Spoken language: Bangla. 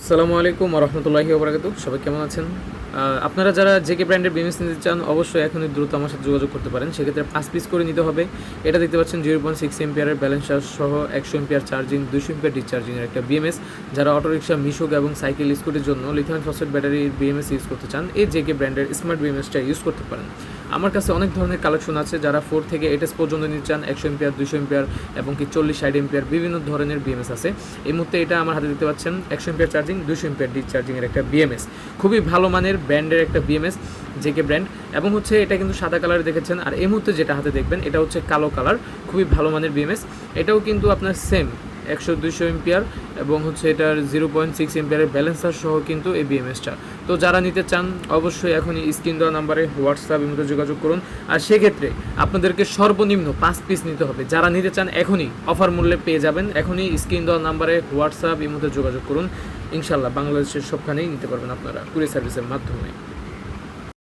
আসসালামু আলাইকুম ওয়া রাহমাতুল্লাহি ওয়া বারাকাতুহু। সবাই কেমন আছেন? আপনারা যারা জেকে ব্র্যান্ডের বিএমএস নিতে চান অবশ্যই এখনই দ্রুত আমার সাথে যোগাযোগ করতে পারেন। সেক্ষেত্রে 5 পিস করে নিতে হবে। এটা দেখতে পাচ্ছেন 0.6 এম্পিয়ারের ব্যালেন্স চার্জ সহ 100 এম্পিয়ার চার্জিং, 200 এম্পিয়ার ডিসচার্জিংয়ের একটা বিএমএস। যারা অটোরিকশা, মিশুক এবং সাইকেল, স্কুটির জন্য লিথিয়াম ফসফেট ব্যাটারির বিএমএস ইউজ করতে চান, এই জেকে ব্র্যান্ডের স্মার্ট বিএমএসটা ইউজ করতে পারেন। আমার কাছে অনেক ধরনের কালেকশন আছে। যারা 4 থেকে 8S পর্যন্ত নিতে চান, 100 এম্পিয়ার, 200 এম্পিয়ার এবং কি 40-60 এম্পিয়ার বিভিন্ন ধরনের বিএমএস আছে। এই মুহূর্তে এটা আমার হাতে দেখতে পাচ্ছেন 100 এম্পিয়ার চার্জিং, 200 এম্পিয়ার ডিসচার্জিংয়ের একটা বিএমএস। খুবই ভালো মানের ব্র্যান্ডের একটা বিএমএস, জেকে ব্র্যান্ড। এবং হচ্ছে এটা কিন্তু সাদা কালারে দেখেছেন, আর এই মুহূর্তে যেটা হাতে দেখবেন এটা হচ্ছে কালো কালার। খুবই ভালো মানের বিএমএস। এটাও কিন্তু আপনার সেম 100-200 এম্পিয়ার এবং হচ্ছে এটার 0.6 এম্পিয়ারের ব্যালেন্সার সহ কিন্তু এই বিএমএসটা। তো যারা নিতে চান অবশ্যই এখনই স্ক্রিন দেওয়া নাম্বারে হোয়াটসঅ্যাপ মধ্যে যোগাযোগ করুন। আর সেক্ষেত্রে আপনাদেরকে সর্বনিম্ন 5 পিস নিতে হবে। যারা নিতে চান এখনই অফার মূল্যে পেয়ে যাবেন। এখনই স্ক্রিন দেওয়া নাম্বারে হোয়াটসঅ্যাপ মধ্যে যোগাযোগ করুন। ইনশাল্লাহ বাংলাদেশের সবখানেই নিতে পারবেন আপনারা কুরিয়ার সার্ভিসের মাধ্যমে।